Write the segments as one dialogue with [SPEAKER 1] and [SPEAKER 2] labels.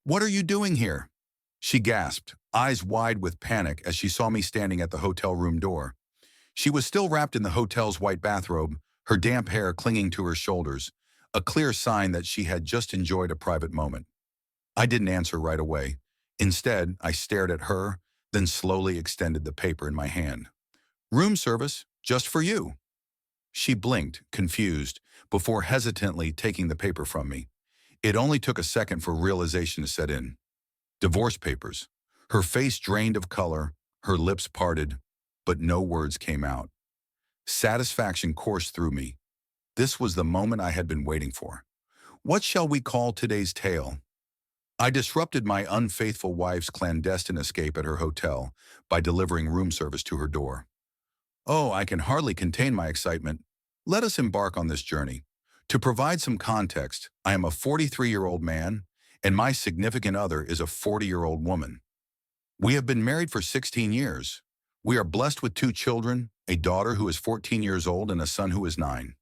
[SPEAKER 1] What are you doing here? She gasped, eyes wide with panic as she saw me standing at the hotel room door. She was still wrapped in the hotel's white bathrobe, her damp hair clinging to her shoulders, a clear sign that she had just enjoyed a private moment. I didn't answer right away. Instead, I stared at her, then slowly extended the paper in my hand. Room service, just for you. She blinked, confused, before hesitantly taking the paper from me. It only took a second for realization to set in. Divorce papers. Her face drained of color, her lips parted, but no words came out. Satisfaction coursed through me. This was the moment I had been waiting for. What shall we call today's tale? I disrupted my unfaithful wife's clandestine escape at her hotel by delivering room service to her door. Oh, I can hardly contain my excitement. Let us embark on this journey. To provide some context, I am a 43-year-old man, and my significant other is a 40-year-old woman. We have been married for 16 years. We are blessed with two children, a daughter who is 14 years old and a son who is 9.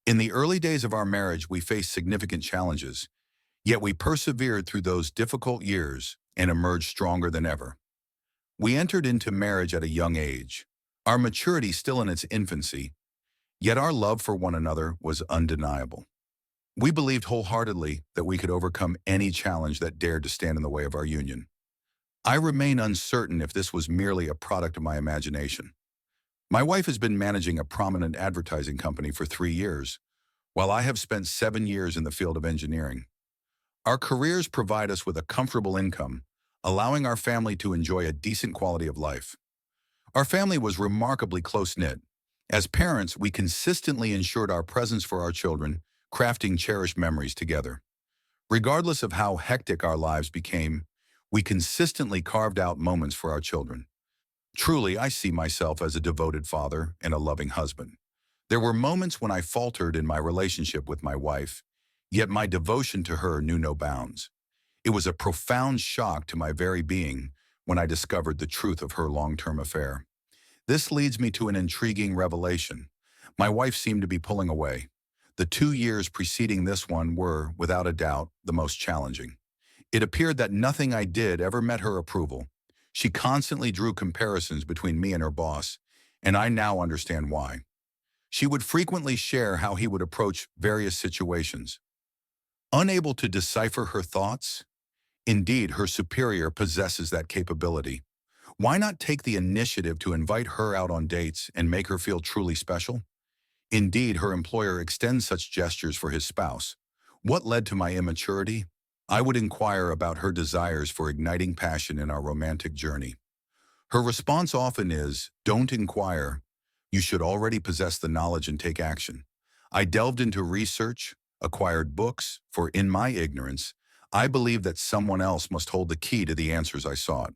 [SPEAKER 1] In the early days of our marriage, we faced significant challenges, yet we persevered through those difficult years and emerged stronger than ever. We entered into marriage at a young age, our maturity still in its infancy, yet our love for one another was undeniable. We believed wholeheartedly that we could overcome any challenge that dared to stand in the way of our union. I remain uncertain if this was merely a product of my imagination. My wife has been managing a prominent advertising company for 3 years, while I have spent 7 years in the field of engineering. Our careers provide us with a comfortable income, allowing our family to enjoy a decent quality of life. Our family was remarkably close-knit. As parents, we consistently ensured our presence for our children, crafting cherished memories together. Regardless of how hectic our lives became, we consistently carved out moments for our children. Truly, I see myself as a devoted father and a loving husband. There were moments when I faltered in my relationship with my wife, yet my devotion to her knew no bounds. It was a profound shock to my very being when I discovered the truth of her long-term affair. This leads me to an intriguing revelation. My wife seemed to be pulling away. The 2 years preceding this one were, without a doubt, the most challenging. It appeared that nothing I did ever met her approval. She constantly drew comparisons between me and her boss, and I now understand why. She would frequently share how he would approach various situations. Unable to decipher her thoughts? Indeed, her superior possesses that capability. Why not take the initiative to invite her out on dates and make her feel truly special? Indeed, her employer extends such gestures for his spouse. What led to my immaturity? I would inquire about her desires for igniting passion in our romantic journey. Her response often is, "Don't inquire. You should already possess the knowledge and take action." I delved into research, acquired books, for in my ignorance, I believed that someone else must hold the key to the answers I sought.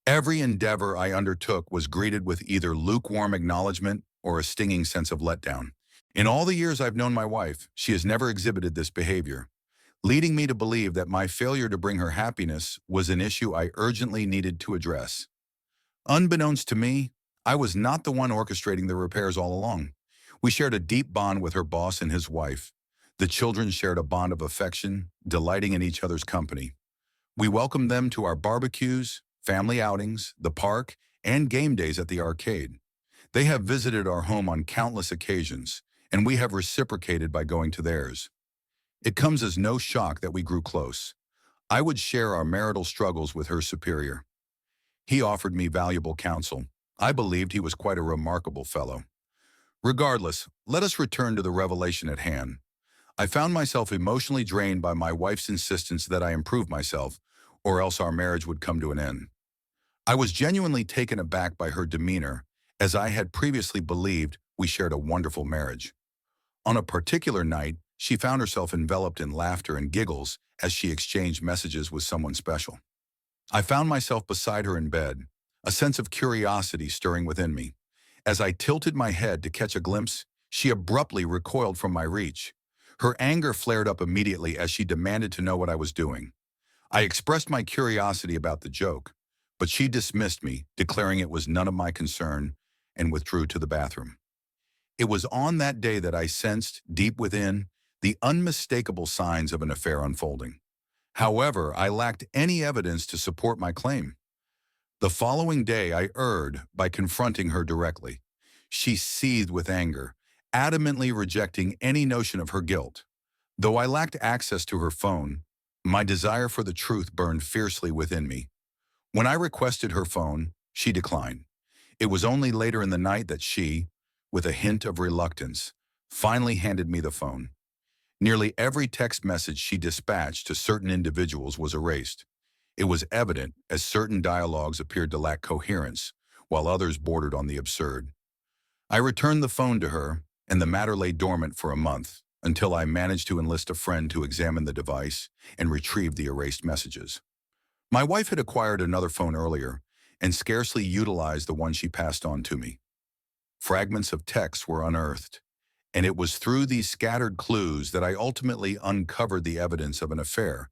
[SPEAKER 1] Every endeavor I undertook was greeted with either lukewarm acknowledgement or a stinging sense of letdown. In all the years I've known my wife, she has never exhibited this behavior, leading me to believe that my failure to bring her happiness was an issue I urgently needed to address. Unbeknownst to me, I was not the one orchestrating the repairs all along. We shared a deep bond with her boss and his wife. The children shared a bond of affection, delighting in each other's company. We welcomed them to our barbecues, family outings, the park, and game days at the arcade. They have visited our home on countless occasions, and we have reciprocated by going to theirs. It comes as no shock that we grew close. I would share our marital struggles with her superior. He offered me valuable counsel. I believed he was quite a remarkable fellow. Regardless, let us return to the revelation at hand. I found myself emotionally drained by my wife's insistence that I improve myself, or else our marriage would come to an end. I was genuinely taken aback by her demeanor, as I had previously believed we shared a wonderful marriage. On a particular night, she found herself enveloped in laughter and giggles as she exchanged messages with someone special. I found myself beside her in bed, a sense of curiosity stirring within me. As I tilted my head to catch a glimpse, she abruptly recoiled from my reach. Her anger flared up immediately as she demanded to know what I was doing. I expressed my curiosity about the joke, but she dismissed me, declaring it was none of my concern, and withdrew to the bathroom. It was on that day that I sensed, deep within, the unmistakable signs of an affair unfolding. However, I lacked any evidence to support my claim. The following day, I erred by confronting her directly. She seethed with anger, adamantly rejecting any notion of her guilt. Though I lacked access to her phone, my desire for the truth burned fiercely within me. When I requested her phone, she declined. It was only later in the night that she, with a hint of reluctance, finally handed me the phone. Nearly every text message she dispatched to certain individuals was erased. It was evident as certain dialogues appeared to lack coherence, while others bordered on the absurd. I returned the phone to her, and the matter lay dormant for a month, until I managed to enlist a friend to examine the device and retrieve the erased messages. My wife had acquired another phone earlier, and scarcely utilized the one she passed on to me. Fragments of text were unearthed, and it was through these scattered clues that I ultimately uncovered the evidence of an affair.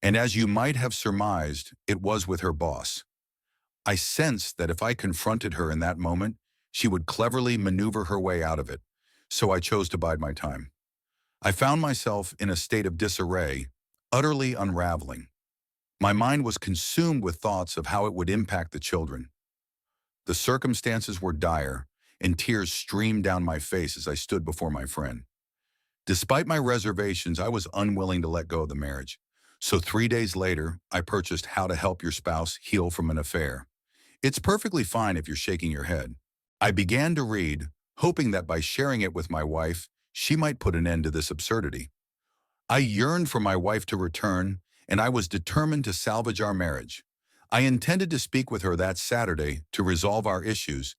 [SPEAKER 1] And as you might have surmised, it was with her boss. I sensed that if I confronted her in that moment, she would cleverly maneuver her way out of it, so I chose to bide my time. I found myself in a state of disarray, utterly unraveling. My mind was consumed with thoughts of how it would impact the children. The circumstances were dire, and tears streamed down my face as I stood before my friend. Despite my reservations, I was unwilling to let go of the marriage. So 3 days later, I purchased How to Help Your Spouse Heal from an Affair. It's perfectly fine if you're shaking your head. I began to read, hoping that by sharing it with my wife, she might put an end to this absurdity. I yearned for my wife to return, and I was determined to salvage our marriage. I intended to speak with her that Saturday to resolve our issues,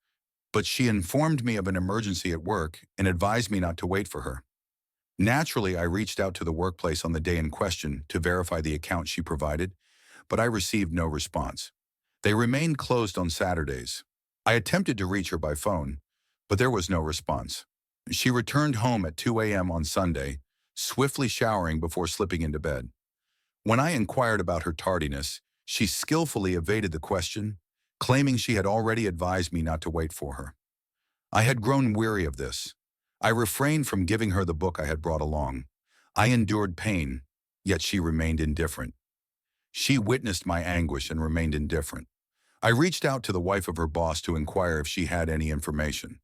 [SPEAKER 1] but she informed me of an emergency at work and advised me not to wait for her. Naturally, I reached out to the workplace on the day in question to verify the account she provided, but I received no response. They remained closed on Saturdays. I attempted to reach her by phone, but there was no response. She returned home at 2 a.m. on Sunday, swiftly showering before slipping into bed. When I inquired about her tardiness, she skillfully evaded the question, claiming she had already advised me not to wait for her. I had grown weary of this. I refrained from giving her the book I had brought along. I endured pain, yet she remained indifferent. She witnessed my anguish and remained indifferent. I reached out to the wife of her boss to inquire if she had any information.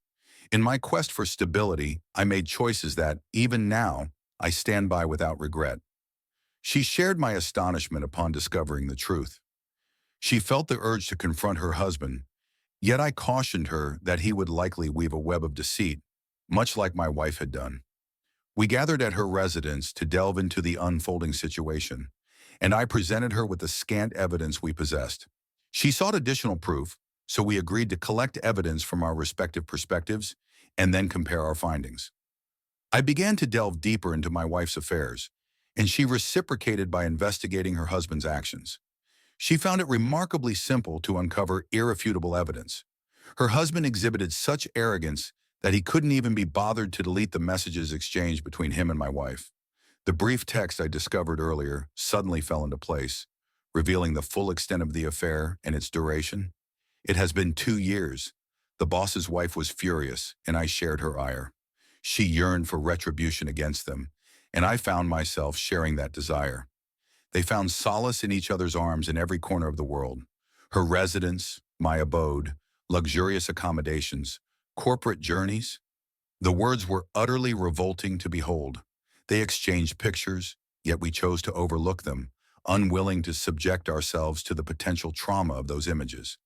[SPEAKER 1] In my quest for stability, I made choices that, even now, I stand by without regret. She shared my astonishment upon discovering the truth. She felt the urge to confront her husband, yet I cautioned her that he would likely weave a web of deceit, much like my wife had done. We gathered at her residence to delve into the unfolding situation, and I presented her with the scant evidence we possessed. She sought additional proof, so we agreed to collect evidence from our respective perspectives and then compare our findings. I began to delve deeper into my wife's affairs, and she reciprocated by investigating her husband's actions. She found it remarkably simple to uncover irrefutable evidence. Her husband exhibited such arrogance that he couldn't even be bothered to delete the messages exchanged between him and my wife. The brief text I discovered earlier suddenly fell into place, revealing the full extent of the affair and its duration. It has been 2 years. The boss's wife was furious, and I shared her ire. She yearned for retribution against them, and I found myself sharing that desire. They found solace in each other's arms in every corner of the world. Her residence, my abode, luxurious accommodations, corporate journeys. The words were utterly revolting to behold. They exchanged pictures, yet we chose to overlook them, unwilling to subject ourselves to the potential trauma of those images.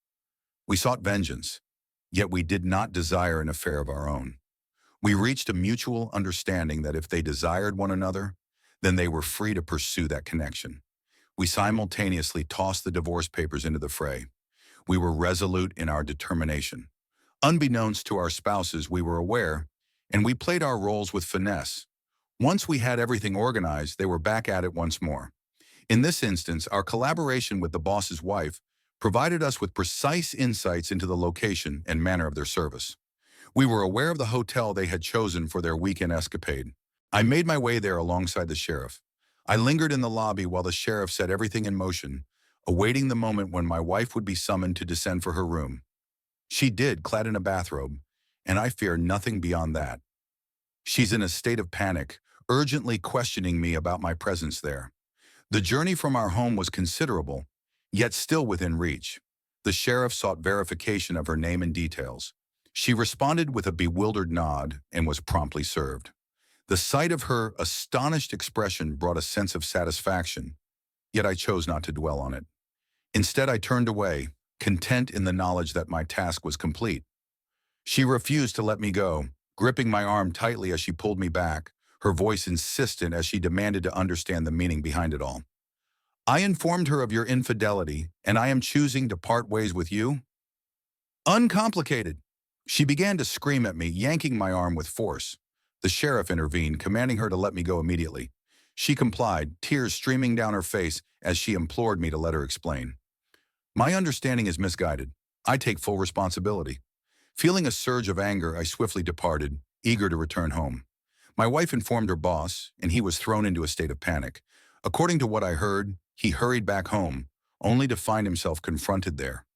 [SPEAKER 1] We sought vengeance, yet we did not desire an affair of our own. We reached a mutual understanding that if they desired one another, then they were free to pursue that connection. We simultaneously tossed the divorce papers into the fray. We were resolute in our determination. Unbeknownst to our spouses, we were aware, and we played our roles with finesse. Once we had everything organized, they were back at it once more. In this instance, our collaboration with the boss's wife provided us with precise insights into the location and manner of their service. We were aware of the hotel they had chosen for their weekend escapade. I made my way there alongside the sheriff. I lingered in the lobby while the sheriff set everything in motion, awaiting the moment when my wife would be summoned to descend for her room. She did, clad in a bathrobe, and I fear nothing beyond that. She's in a state of panic, urgently questioning me about my presence there. The journey from our home was considerable, yet still within reach. The sheriff sought verification of her name and details. She responded with a bewildered nod and was promptly served. The sight of her astonished expression brought a sense of satisfaction, yet I chose not to dwell on it. Instead, I turned away, content in the knowledge that my task was complete. She refused to let me go, gripping my arm tightly as she pulled me back, her voice insistent as she demanded to understand the meaning behind it all. I informed her of your infidelity, and I am choosing to part ways with you. Uncomplicated. She began to scream at me, yanking my arm with force. The sheriff intervened, commanding her to let me go immediately. She complied, tears streaming down her face as she implored me to let her explain. My understanding is misguided. I take full responsibility. Feeling a surge of anger, I swiftly departed, eager to return home. My wife informed her boss, and he was thrown into a state of panic. According to what I heard, he hurried back home, only to find himself confronted there.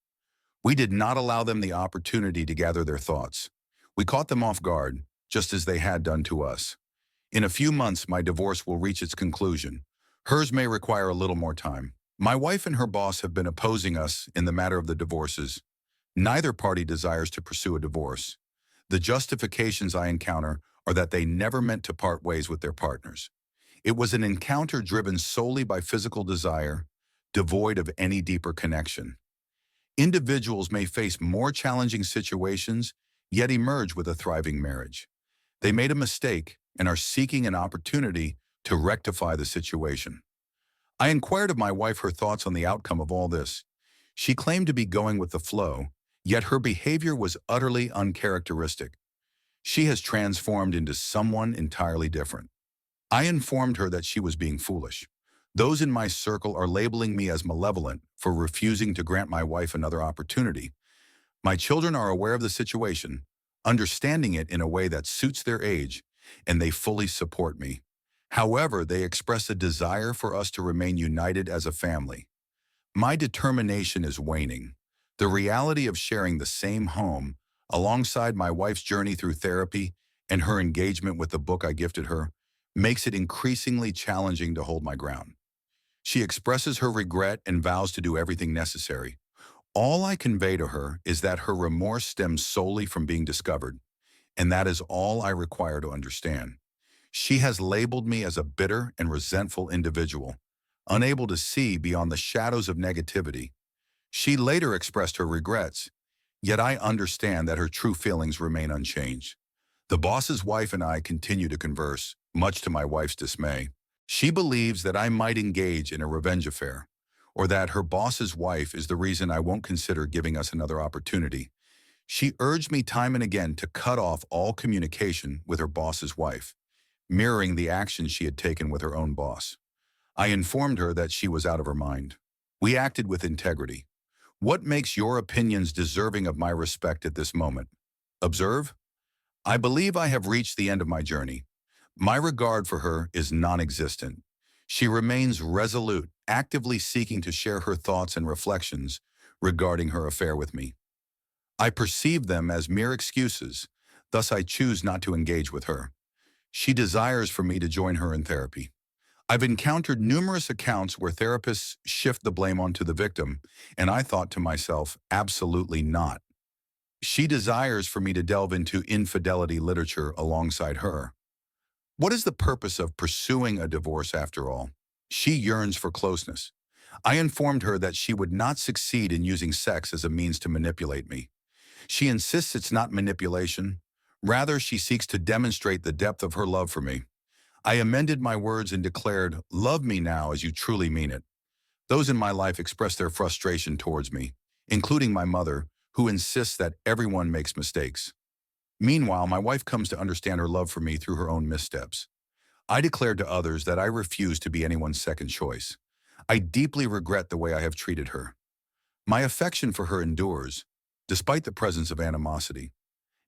[SPEAKER 1] We did not allow them the opportunity to gather their thoughts. We caught them off guard, just as they had done to us. In a few months, my divorce will reach its conclusion. Hers may require a little more time. My wife and her boss have been opposing us in the matter of the divorces. Neither party desires to pursue a divorce. The justifications I encounter are that they never meant to part ways with their partners. It was an encounter driven solely by physical desire, devoid of any deeper connection. Individuals may face more challenging situations, yet emerge with a thriving marriage. They made a mistake and are seeking an opportunity to rectify the situation. I inquired of my wife her thoughts on the outcome of all this. She claimed to be going with the flow, yet her behavior was utterly uncharacteristic. She has transformed into someone entirely different. I informed her that she was being foolish. Those in my circle are labeling me as malevolent for refusing to grant my wife another opportunity. My children are aware of the situation, understanding it in a way that suits their age, and they fully support me. However, they express a desire for us to remain united as a family. My determination is waning. The reality of sharing the same home, alongside my wife's journey through therapy and her engagement with the book I gifted her, makes it increasingly challenging to hold my ground. She expresses her regret and vows to do everything necessary. All I convey to her is that her remorse stems solely from being discovered, and that is all I require to understand. She has labeled me as a bitter and resentful individual, unable to see beyond the shadows of negativity. She later expressed her regrets, yet I understand that her true feelings remain unchanged. The boss's wife and I continue to converse, much to my wife's dismay. She believes that I might engage in a revenge affair, or that her boss's wife is the reason I won't consider giving us another opportunity. She urged me time and again to cut off all communication with her boss's wife, mirroring the actions she had taken with her own boss. I informed her that she was out of her mind. We acted with integrity. What makes your opinions deserving of my respect at this moment? Observe. I believe I have reached the end of my journey. My regard for her is non-existent. She remains resolute, actively seeking to share her thoughts and reflections regarding her affair with me. I perceive them as mere excuses, thus I choose not to engage with her. She desires for me to join her in therapy. I've encountered numerous accounts where therapists shift the blame onto the victim, and I thought to myself, absolutely not. She desires for me to delve into infidelity literature alongside her. What is the purpose of pursuing a divorce after all? She yearns for closeness. I informed her that she would not succeed in using sex as a means to manipulate me. She insists it's not manipulation. Rather, she seeks to demonstrate the depth of her love for me. I amended my words and declared, "Love me now as you truly mean it." Those in my life expressed their frustration towards me, including my mother, who insists that everyone makes mistakes. Meanwhile, my wife comes to understand her love for me through her own missteps. I declared to others that I refuse to be anyone's second choice. I deeply regret the way I have treated her. My affection for her endures, despite the presence of animosity.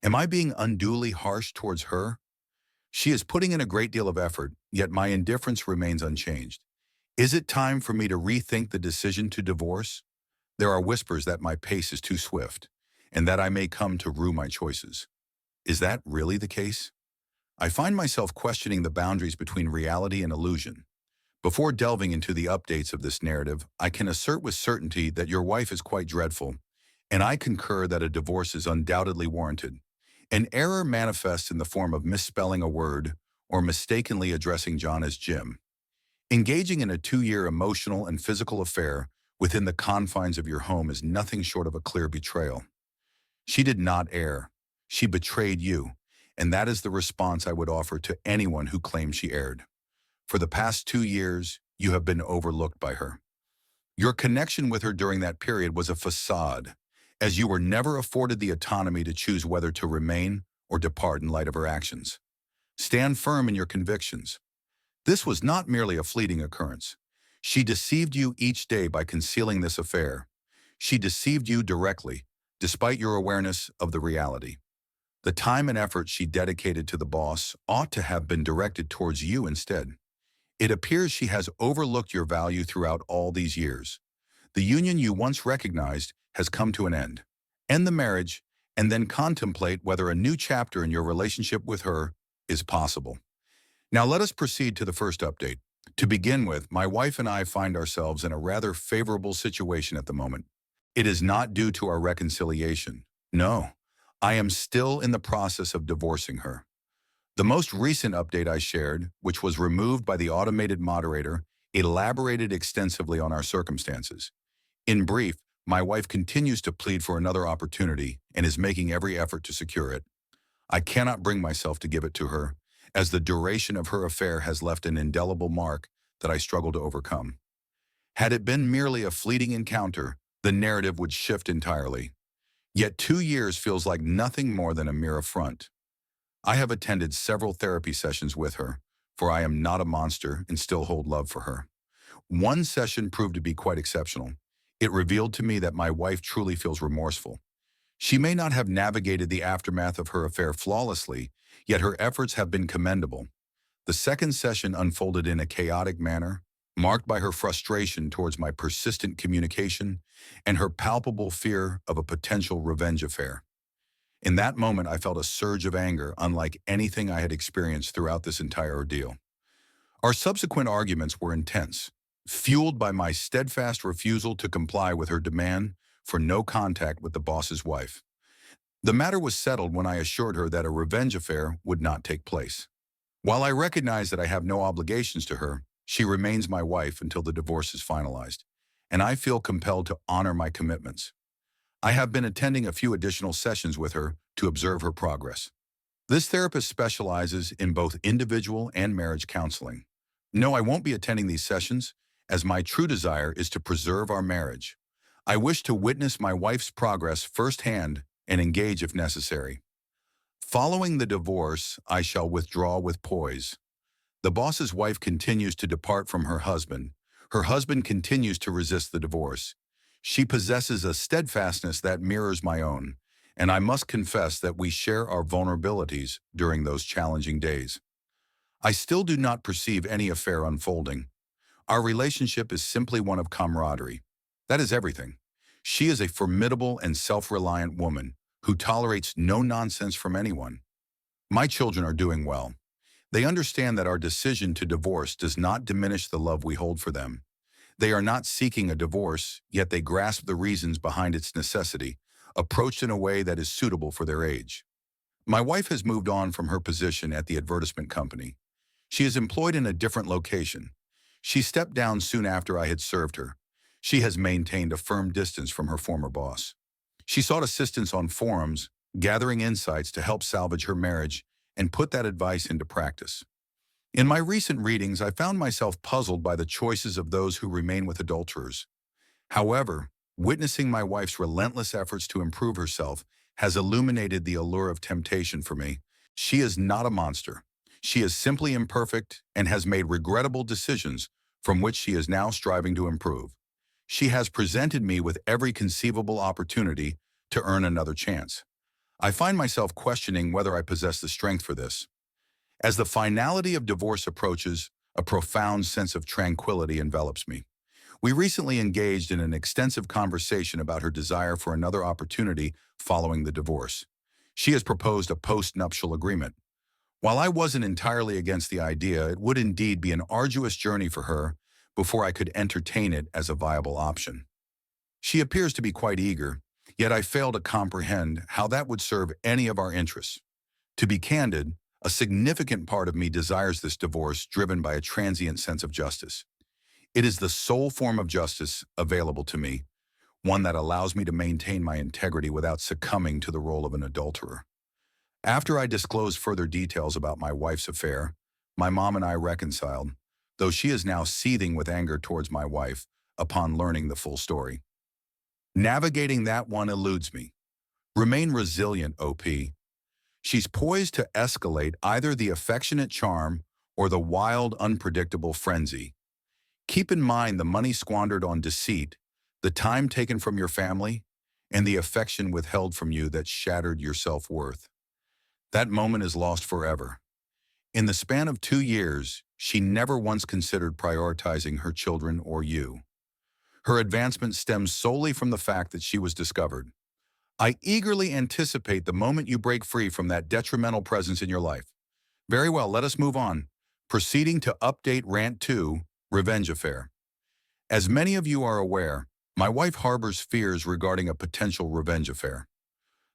[SPEAKER 1] Am I being unduly harsh towards her? She is putting in a great deal of effort, yet my indifference remains unchanged. Is it time for me to rethink the decision to divorce? There are whispers that my pace is too swift, and that I may come to rue my choices. Is that really the case? I find myself questioning the boundaries between reality and illusion. Before delving into the updates of this narrative, I can assert with certainty that your wife is quite dreadful, and I concur that a divorce is undoubtedly warranted. An error manifests in the form of misspelling a word or mistakenly addressing John as Jim. Engaging in a 2-year emotional and physical affair within the confines of your home is nothing short of a clear betrayal. She did not err. She betrayed you, and that is the response I would offer to anyone who claims she erred. For the past 2 years, you have been overlooked by her. Your connection with her during that period was a facade, as you were never afforded the autonomy to choose whether to remain or depart in light of her actions. Stand firm in your convictions. This was not merely a fleeting occurrence. She deceived you each day by concealing this affair. She deceived you directly, despite your awareness of the reality. The time and effort she dedicated to the boss ought to have been directed towards you instead. It appears she has overlooked your value throughout all these years. The union you once recognized has come to an end. End the marriage, and then contemplate whether a new chapter in your relationship with her is possible. Now let us proceed to the first update. To begin with, my wife and I find ourselves in a rather favorable situation at the moment. It is not due to our reconciliation. No, I am still in the process of divorcing her. The most recent update I shared, which was removed by the automated moderator, elaborated extensively on our circumstances. In brief, my wife continues to plead for another opportunity and is making every effort to secure it. I cannot bring myself to give it to her, as the duration of her affair has left an indelible mark that I struggle to overcome. Had it been merely a fleeting encounter, the narrative would shift entirely. Yet 2 years feels like nothing more than a mere affront. I have attended several therapy sessions with her, for I am not a monster and still hold love for her. One session proved to be quite exceptional. It revealed to me that my wife truly feels remorseful. She may not have navigated the aftermath of her affair flawlessly, yet her efforts have been commendable. The second session unfolded in a chaotic manner, marked by her frustration towards my persistent communication and her palpable fear of a potential revenge affair. In that moment, I felt a surge of anger unlike anything I had experienced throughout this entire ordeal. Our subsequent arguments were intense, fueled by my steadfast refusal to comply with her demand for no contact with the boss's wife. The matter was settled when I assured her that a revenge affair would not take place. While I recognize that I have no obligations to her, she remains my wife until the divorce is finalized, and I feel compelled to honor my commitments. I have been attending a few additional sessions with her to observe her progress. This therapist specializes in both individual and marriage counseling. No, I won't be attending these sessions, as my true desire is to preserve our marriage. I wish to witness my wife's progress firsthand and engage if necessary. Following the divorce, I shall withdraw with poise. The boss's wife continues to depart from her husband. Her husband continues to resist the divorce. She possesses a steadfastness that mirrors my own, and I must confess that we share our vulnerabilities during those challenging days. I still do not perceive any affair unfolding. Our relationship is simply one of camaraderie. That is everything. She is a formidable and self-reliant woman who tolerates no nonsense from anyone. My children are doing well. They understand that our decision to divorce does not diminish the love we hold for them. They are not seeking a divorce, yet they grasp the reasons behind its necessity, approached in a way that is suitable for their age. My wife has moved on from her position at the advertisement company. She is employed in a different location. She stepped down soon after I had served her. She has maintained a firm distance from her former boss. She sought assistance on forums, gathering insights to help salvage her marriage and put that advice into practice. In my recent readings, I found myself puzzled by the choices of those who remain with adulterers. However, witnessing my wife's relentless efforts to improve herself has illuminated the allure of temptation for me. She is not a monster. She is simply imperfect and has made regrettable decisions from which she is now striving to improve. She has presented me with every conceivable opportunity to earn another chance. I find myself questioning whether I possess the strength for this. As the finality of divorce approaches, a profound sense of tranquility envelops me. We recently engaged in an extensive conversation about her desire for another opportunity following the divorce. She has proposed a post-nuptial agreement. While I wasn't entirely against the idea, it would indeed be an arduous journey for her before I could entertain it as a viable option. She appears to be quite eager, yet I fail to comprehend how that would serve any of our interests. To be candid, a significant part of me desires this divorce driven by a transient sense of justice. It is the sole form of justice available to me, one that allows me to maintain my integrity without succumbing to the role of an adulterer. After I disclosed further details about my wife's affair, my mom and I reconciled, though she is now seething with anger towards my wife upon learning the full story. Navigating that one eludes me. Remain resilient, OP. She's poised to escalate either the affectionate charm or the wild, unpredictable frenzy. Keep in mind the money squandered on deceit, the time taken from your family, and the affection withheld from you that shattered your self-worth. That moment is lost forever. In the span of 2 years, she never once considered prioritizing her children or you. Her advancement stems solely from the fact that she was discovered. I eagerly anticipate the moment you break free from that detrimental presence in your life. Very well, let us move on. Proceeding to update Rant 2, Revenge Affair. As many of you are aware, my wife harbors fears regarding a potential revenge affair.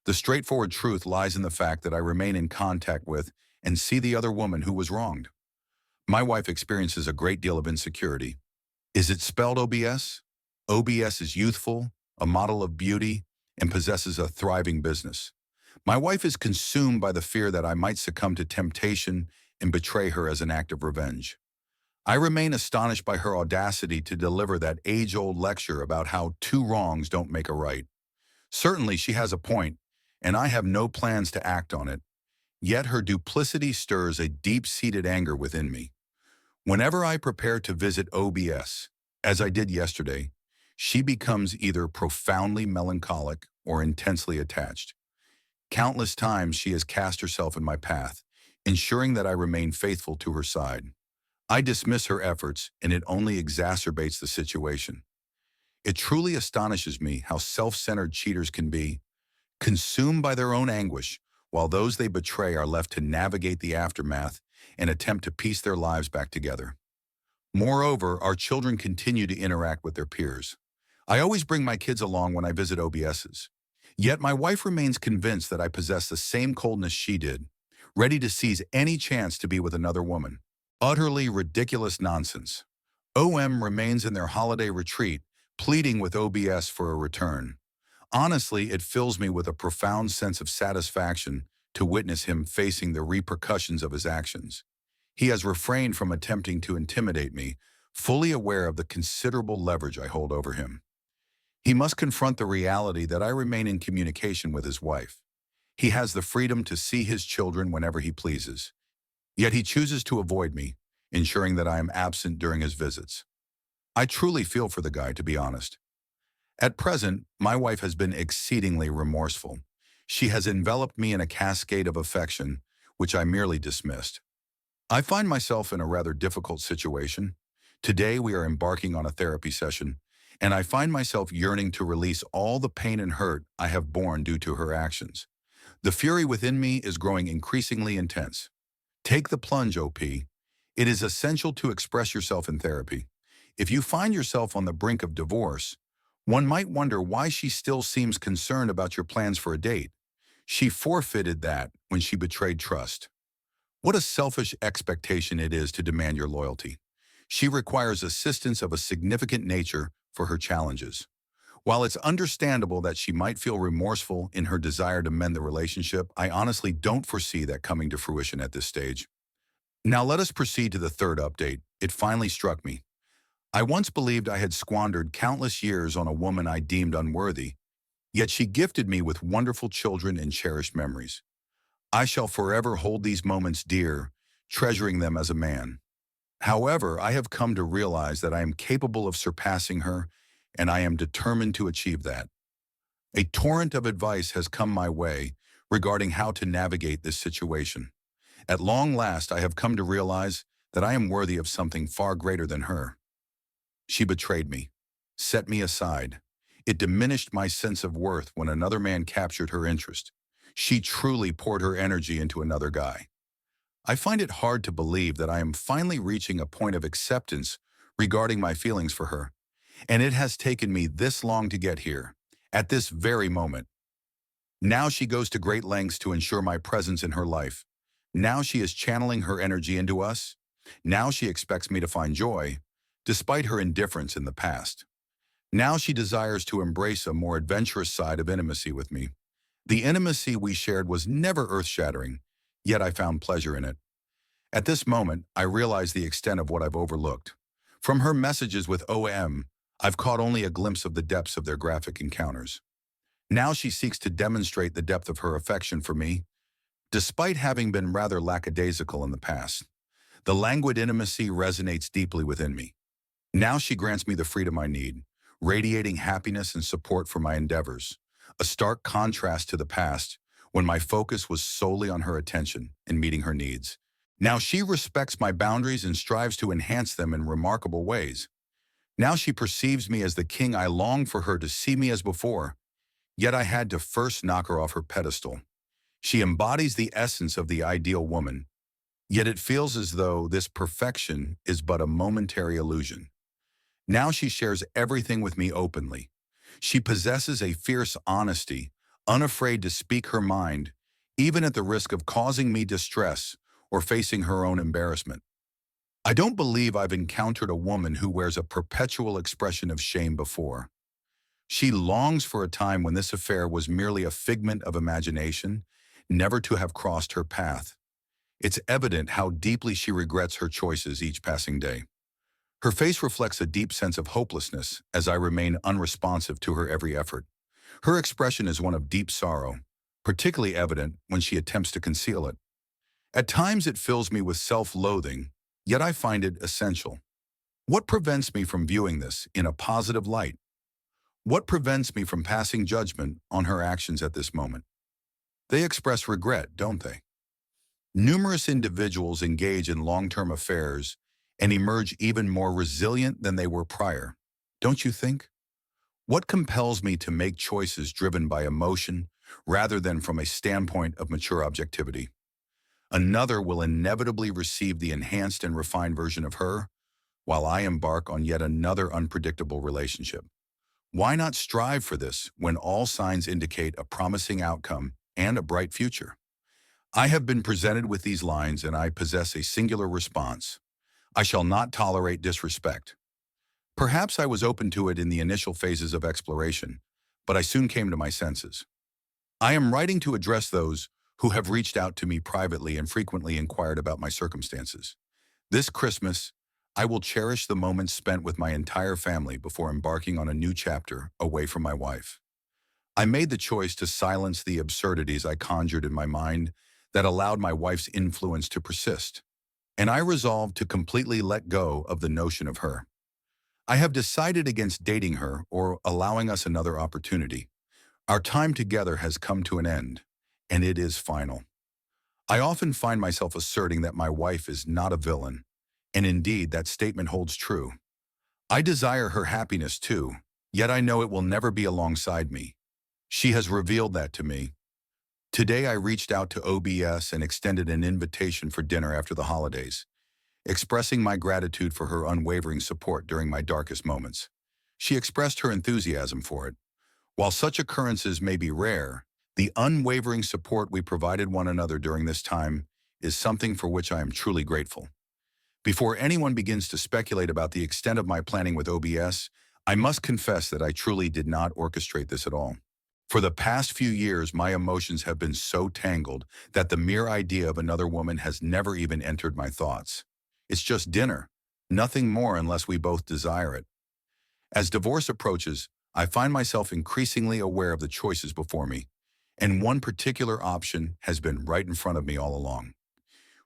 [SPEAKER 1] The straightforward truth lies in the fact that I remain in contact with and see the other woman who was wronged. My wife experiences a great deal of insecurity. Is it spelled OBS? OBS is youthful, a model of beauty, and possesses a thriving business. My wife is consumed by the fear that I might succumb to temptation and betray her as an act of revenge. I remain astonished by her audacity to deliver that age-old lecture about how two wrongs don't make a right. Certainly she has a point, and I have no plans to act on it. Yet her duplicity stirs a deep-seated anger within me. Whenever I prepare to visit OBS, as I did yesterday, she becomes either profoundly melancholic or intensely attached. Countless times she has cast herself in my path, ensuring that I remain faithful to her side. I dismiss her efforts, and it only exacerbates the situation. It truly astonishes me how self-centered cheaters can be, consumed by their own anguish, while those they betray are left to navigate the aftermath and attempt to piece their lives back together. Moreover, our children continue to interact with their peers. I always bring my kids along when I visit OBSs. Yet my wife remains convinced that I possess the same coldness she did, ready to seize any chance to be with another woman. Utterly ridiculous nonsense. OM remains in their holiday retreat, pleading with OBS for a return. Honestly, it fills me with a profound sense of satisfaction to witness him facing the repercussions of his actions. He has refrained from attempting to intimidate me, fully aware of the considerable leverage I hold over him. He must confront the reality that I remain in communication with his wife. He has the freedom to see his children whenever he pleases. Yet he chooses to avoid me, ensuring that I am absent during his visits. I truly feel for the guy, to be honest. At present, my wife has been exceedingly remorseful. She has enveloped me in a cascade of affection, which I merely dismissed. I find myself in a rather difficult situation. Today we are embarking on a therapy session, and I find myself yearning to release all the pain and hurt I have borne due to her actions. The fury within me is growing increasingly intense. Take the plunge, OP. It is essential to express yourself in therapy. If you find yourself on the brink of divorce, one might wonder why she still seems concerned about your plans for a date. She forfeited that when she betrayed trust. What a selfish expectation it is to demand your loyalty. She requires assistance of a significant nature for her challenges. While it's understandable that she might feel remorseful in her desire to mend the relationship, I honestly don't foresee that coming to fruition at this stage. Now let us proceed to the third update. It finally struck me. I once believed I had squandered countless years on a woman I deemed unworthy, yet she gifted me with wonderful children and cherished memories. I shall forever hold these moments dear, treasuring them as a man. However, I have come to realize that I am capable of surpassing her, and I am determined to achieve that. A torrent of advice has come my way regarding how to navigate this situation. At long last, I have come to realize that I am worthy of something far greater than her. She betrayed me, set me aside. It diminished my sense of worth when another man captured her interest. She truly poured her energy into another guy. I find it hard to believe that I am finally reaching a point of acceptance regarding my feelings for her, and it has taken me this long to get here, at this very moment. Now she goes to great lengths to ensure my presence in her life. Now she is channeling her energy into us. Now she expects me to find joy, despite her indifference in the past. Now she desires to embrace a more adventurous side of intimacy with me. The intimacy we shared was never earth-shattering, yet I found pleasure in it. At this moment, I realize the extent of what I've overlooked. From her messages with I've caught only a glimpse of the depths of their graphic encounters. Now she seeks to demonstrate the depth of her affection for me, despite having been rather lackadaisical in the past. The languid intimacy resonates deeply within me. Now she grants me the freedom I need, radiating happiness and support for my endeavors, a stark contrast to the past when my focus was solely on her attention and meeting her needs. Now she respects my boundaries and strives to enhance them in remarkable ways. Now she perceives me as the king I longed for her to see me as before, yet I had to first knock her off her pedestal. She embodies the essence of the ideal woman, yet it feels as though this perfection is but a momentary illusion. Now she shares everything with me openly. She possesses a fierce honesty, unafraid to speak her mind, even at the risk of causing me distress or facing her own embarrassment. I don't believe I've encountered a woman who wears a perpetual expression of shame before. She longs for a time when this affair was merely a figment of imagination, never to have crossed her path. It's evident how deeply she regrets her choices each passing day. Her face reflects a deep sense of hopelessness as I remain unresponsive to her every effort. Her expression is one of deep sorrow, particularly evident when she attempts to conceal it. At times it fills me with self-loathing, yet I find it essential. What prevents me from viewing this in a positive light? What prevents me from passing judgment on her actions at this moment? They express regret, don't they? Numerous individuals engage in long-term affairs and emerge even more resilient than they were prior, don't you think? What compels me to make choices driven by emotion rather than from a standpoint of mature objectivity? Another will inevitably receive the enhanced and refined version of her, while I embark on yet another unpredictable relationship. Why not strive for this when all signs indicate a promising outcome and a bright future? I have been presented with these lines and I possess a singular response. I shall not tolerate disrespect. Perhaps I was open to it in the initial phases of exploration, but I soon came to my senses. I am writing to address those who have reached out to me privately and frequently inquired about my circumstances. This Christmas, I will cherish the moments spent with my entire family before embarking on a new chapter away from my wife. I made the choice to silence the absurdities I conjured in my mind that allowed my wife's influence to persist, and I resolved to completely let go of the notion of her. I have decided against dating her or allowing us another opportunity. Our time together has come to an end, and it is final. I often find myself asserting that my wife is not a villain, and indeed that statement holds true. I desire her happiness too, yet I know it will never be alongside me. She has revealed that to me. Today I reached out to OBS and extended an invitation for dinner after the holidays, expressing my gratitude for her unwavering support during my darkest moments. She expressed her enthusiasm for it. While such occurrences may be rare, the unwavering support we provided one another during this time is something for which I am truly grateful. Before anyone begins to speculate about the extent of my planning with OBS, I must confess that I truly did not orchestrate this at all. For the past few years, my emotions have been so tangled that the mere idea of another woman has never even entered my thoughts. It's just dinner, nothing more unless we both desire it. As divorce approaches, I find myself increasingly aware of the choices before me, and one particular option has been right in front of me all along.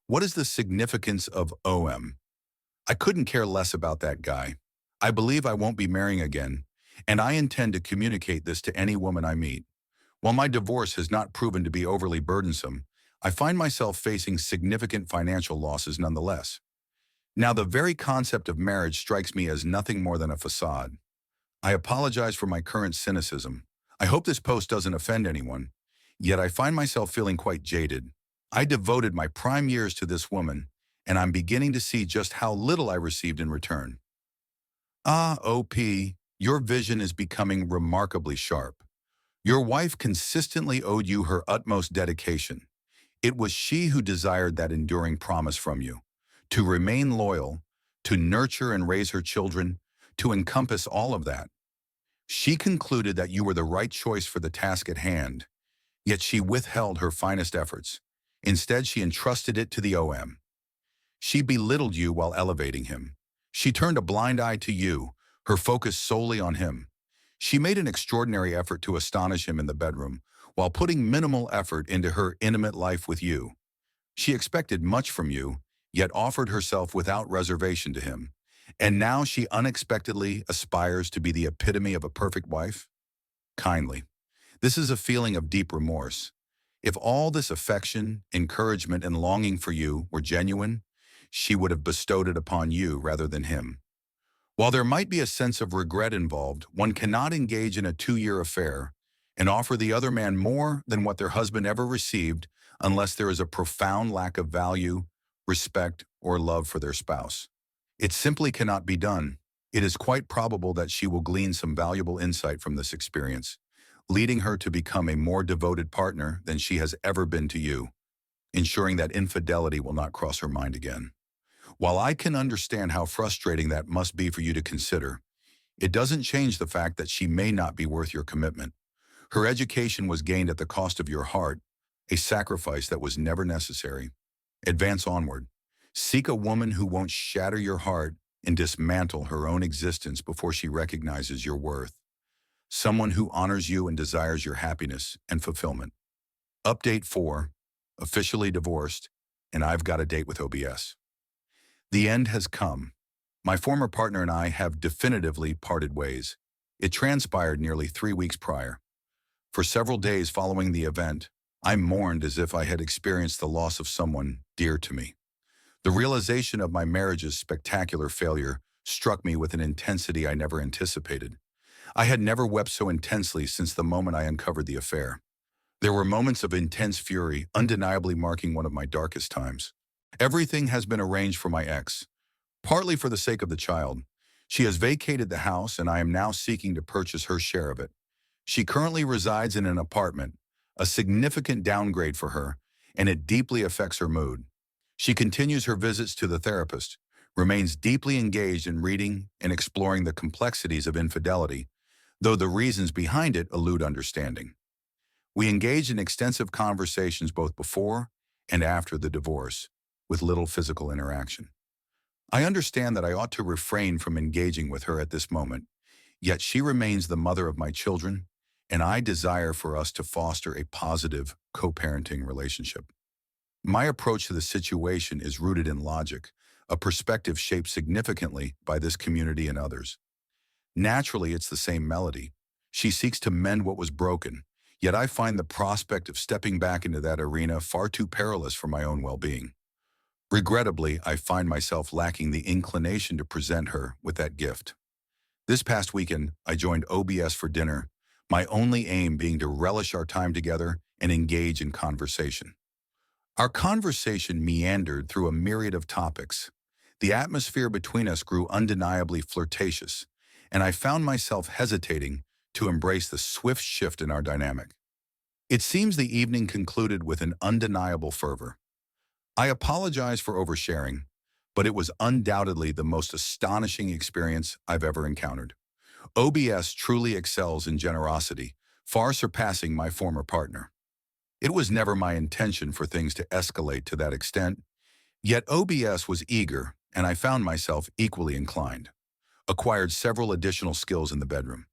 [SPEAKER 1] What is the significance of I couldn't care less about that guy. I believe I won't be marrying again, and I intend to communicate this to any woman I meet. While my divorce has not proven to be overly burdensome, I find myself facing significant financial losses nonetheless. Now, the very concept of marriage strikes me as nothing more than a facade. I apologize for my current cynicism. I hope this post doesn't offend anyone, yet I find myself feeling quite jaded. I devoted my prime years to this woman, and I'm beginning to see just how little I received in return. Ah, OP, your vision is becoming remarkably sharp. Your wife consistently owed you her utmost dedication. It was she who desired that enduring promise from you, to remain loyal, to nurture and raise her children, to encompass all of that. She concluded that you were the right choice for the task at hand, yet she withheld her finest efforts. Instead, she entrusted it to the OM. She belittled you while elevating him. She turned a blind eye to you, her focus solely on him. She made an extraordinary effort to astonish him in the bedroom, while putting minimal effort into her intimate life with you. She expected much from you, yet offered herself without reservation to him. And now she unexpectedly aspires to be the epitome of a perfect wife? Kindly. This is a feeling of deep remorse. If all this affection, encouragement, and longing for you were genuine, she would have bestowed it upon you rather than him. While there might be a sense of regret involved, one cannot engage in a 2-year affair and offer the other man more than what their husband ever received unless there is a profound lack of value, respect, or love for their spouse. It simply cannot be done. It is quite probable that she will glean some valuable insight from this experience, leading her to become a more devoted partner than she has ever been to you, ensuring that infidelity will not cross her mind again. While I can understand how frustrating that must be for you to consider, it doesn't change the fact that she may not be worth your commitment. Her education was gained at the cost of your heart, a sacrifice that was never necessary. Advance onward. Seek a woman who won't shatter your heart and dismantle her own existence before she recognizes your worth. Someone who honors you and desires your happiness and fulfillment. Update 4. Officially divorced, and I've got a date with OBS. The end has come. My former partner and I have definitively parted ways. It transpired nearly 3 weeks prior. For several days following the event, I mourned as if I had experienced the loss of someone dear to me. The realization of my marriage's spectacular failure struck me with an intensity I never anticipated. I had never wept so intensely since the moment I uncovered the affair. There were moments of intense fury, undeniably marking one of my darkest times. Everything has been arranged for my ex, partly for the sake of the child. She has vacated the house and I am now seeking to purchase her share of it. She currently resides in an apartment, a significant downgrade for her, and it deeply affects her mood. She continues her visits to the therapist, remains deeply engaged in reading and exploring the complexities of infidelity, though the reasons behind it elude understanding. We engaged in extensive conversations both before and after the divorce, with little physical interaction. I understand that I ought to refrain from engaging with her at this moment, yet she remains the mother of my children, and I desire for us to foster a positive co-parenting relationship. My approach to the situation is rooted in logic, a perspective shaped significantly by this community and others. Naturally, it's the same melody. She seeks to mend what was broken, yet I find the prospect of stepping back into that arena far too perilous for my own well-being. Regrettably, I find myself lacking the inclination to present her with that gift. This past weekend, I joined OBS for dinner, my only aim being to relish our time together and engage in conversation. Our conversation meandered through a myriad of topics. The atmosphere between us grew undeniably flirtatious, and I found myself hesitating to embrace the swift shift in our dynamic. It seems the evening concluded with an undeniable fervor. I apologize for oversharing, but it was undoubtedly the most astonishing experience I've ever encountered. OBS truly excels in generosity, far surpassing my former partner. It was never my intention for things to escalate to that extent, yet OBS was eager, and I found myself equally inclined. Acquired several additional skills in the bedroom.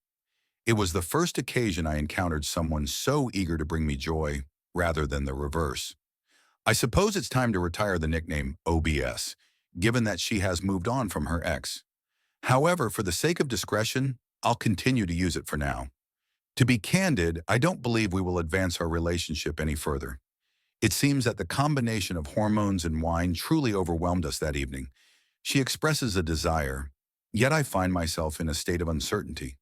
[SPEAKER 1] It was the first occasion I encountered someone so eager to bring me joy, rather than the reverse. I suppose it's time to retire the nickname OBS, given that she has moved on from her ex. However, for the sake of discretion, I'll continue to use it for now. To be candid, I don't believe we will advance our relationship any further. It seems that the combination of hormones and wine truly overwhelmed us that evening. She expresses a desire, yet I find myself in a state of uncertainty.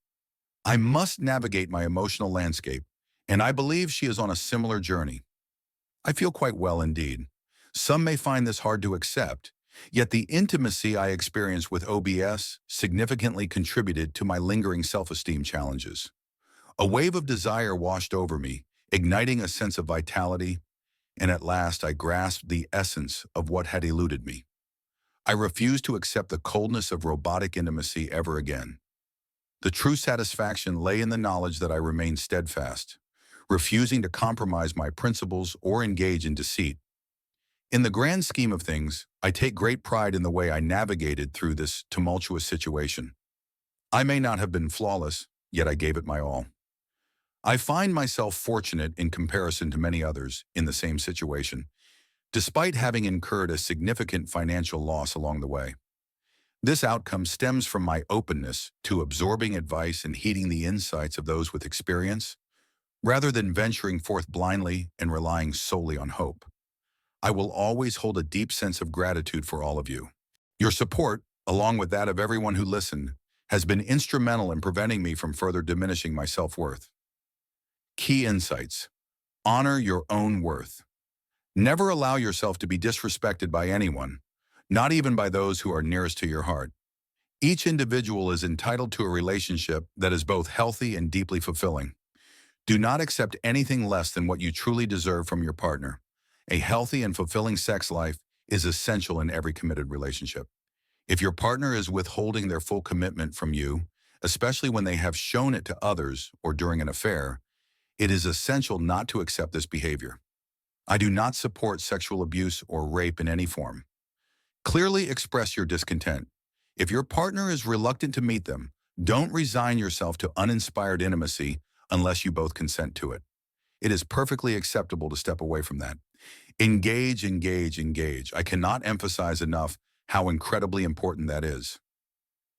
[SPEAKER 1] I must navigate my emotional landscape, and I believe she is on a similar journey. I feel quite well indeed. Some may find this hard to accept, yet the intimacy I experienced with OBS significantly contributed to my lingering self-esteem challenges. A wave of desire washed over me, igniting a sense of vitality, and at last I grasped the essence of what had eluded me. I refused to accept the coldness of robotic intimacy ever again. The true satisfaction lay in the knowledge that I remained steadfast, refusing to compromise my principles or engage in deceit. In the grand scheme of things, I take great pride in the way I navigated through this tumultuous situation. I may not have been flawless, yet I gave it my all. I find myself fortunate in comparison to many others in the same situation, despite having incurred a significant financial loss along the way. This outcome stems from my openness to absorbing advice and heeding the insights of those with experience, rather than venturing forth blindly and relying solely on hope. I will always hold a deep sense of gratitude for all of you. Your support, along with that of everyone who listened, has been instrumental in preventing me from further diminishing my self-worth. Key insights. Honor your own worth. Never allow yourself to be disrespected by anyone, not even by those who are nearest to your heart. Each individual is entitled to a relationship that is both healthy and deeply fulfilling. Do not accept anything less than what you truly deserve from your partner. A healthy and fulfilling sex life is essential in every committed relationship. If your partner is withholding their full commitment from you, especially when they have shown it to others or during an affair, it is essential not to accept this behavior. I do not support sexual abuse or rape in any form. Clearly express your discontent. If your partner is reluctant to meet them, don't resign yourself to uninspired intimacy unless you both consent to it. It is perfectly acceptable to step away from that. Engage, engage, engage. I cannot emphasize enough how incredibly important that is.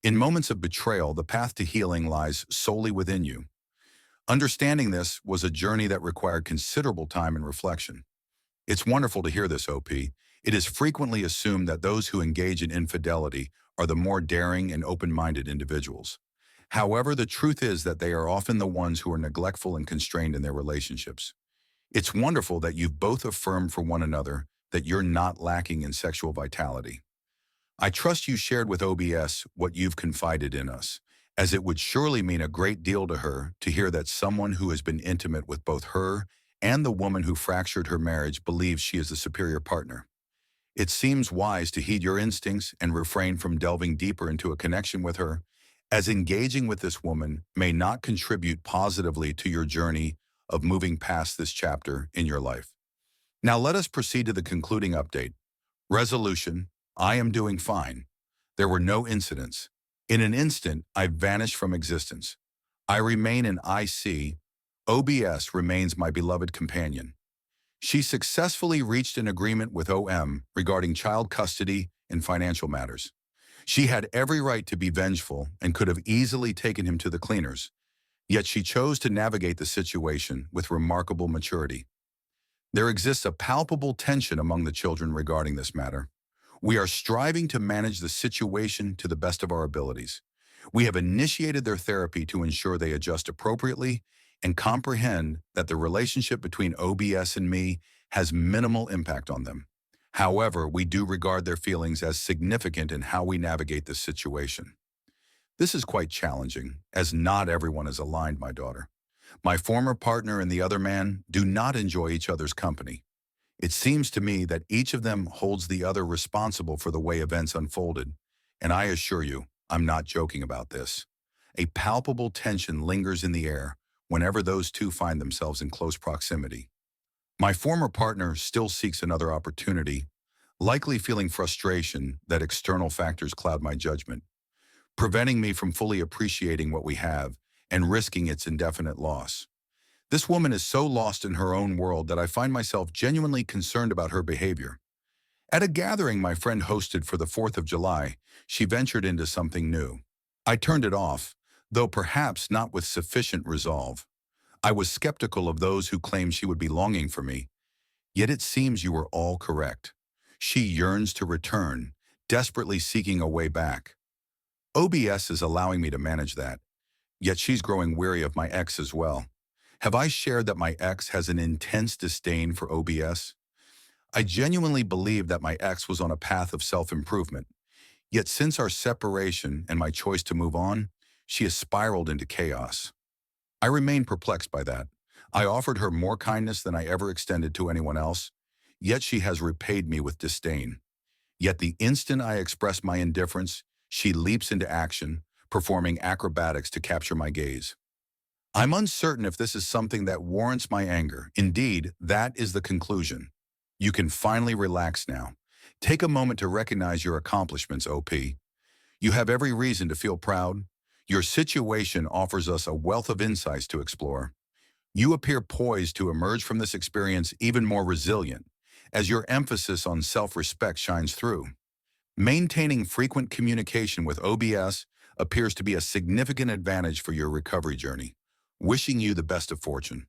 [SPEAKER 1] In moments of betrayal, the path to healing lies solely within you. Understanding this was a journey that required considerable time and reflection. It's wonderful to hear this, OP. It is frequently assumed that those who engage in infidelity are the more daring and open-minded individuals. However, the truth is that they are often the ones who are neglectful and constrained in their relationships. It's wonderful that you've both affirmed for one another that you're not lacking in sexual vitality. I trust you shared with OBS what you've confided in us, as it would surely mean a great deal to her to hear that someone who has been intimate with both her and the woman who fractured her marriage believes she is a superior partner. It seems wise to heed your instincts and refrain from delving deeper into a connection with her, as engaging with this woman may not contribute positively to your journey of moving past this chapter in your life. Now let us proceed to the concluding update. Resolution: I am doing fine. There were no incidents. In an instant, I vanished from existence. I remain in IC. OBS remains my beloved companion. She successfully reached an agreement with OM regarding child custody and financial matters. She had every right to be vengeful and could have easily taken him to the cleaners, yet she chose to navigate the situation with remarkable maturity. There exists a palpable tension among the children regarding this matter. We are striving to manage the situation to the best of our abilities. We have initiated their therapy to ensure they adjust appropriately and comprehend that the relationship between OBS and me has minimal impact on them. However, we do regard their feelings as significant in how we navigate this situation. This is quite challenging, as not everyone is aligned, my daughter. My former partner and the other man do not enjoy each other's company. It seems to me that each of them holds the other responsible for the way events unfolded, and I assure you, I'm not joking about this. A palpable tension lingers in the air whenever those two find themselves in close proximity. My former partner still seeks another opportunity, likely feeling frustration that external factors cloud my judgment, preventing me from fully appreciating what we have and risking its indefinite loss. This woman is so lost in her own world that I find myself genuinely concerned about her behavior. At a gathering my friend hosted for the 4th of July, she ventured into something new. I turned it off, though perhaps not with sufficient resolve. I was skeptical of those who claimed she would be longing for me, yet it seems you were all correct. She yearns to return, desperately seeking a way back. OBS is allowing me to manage that, yet she's growing weary of my ex as well. Have I shared that my ex has an intense disdain for OBS? I genuinely believe that my ex was on a path of self-improvement. Yet since our separation and my choice to move on, she has spiraled into chaos. I remain perplexed by that. I offered her more kindness than I ever extended to anyone else, yet she has repaid me with disdain. Yet the instant I express my indifference, she leaps into action, performing acrobatics to capture my gaze. I'm uncertain if this is something that warrants my anger. Indeed, that is the conclusion. You can finally relax now. Take a moment to recognize your accomplishments, OP. You have every reason to feel proud. Your situation offers us a wealth of insights to explore. You appear poised to emerge from this experience even more resilient, as your emphasis on self-respect shines through. Maintaining frequent communication with OBS appears to be a significant advantage for your recovery journey. Wishing you the best of fortune.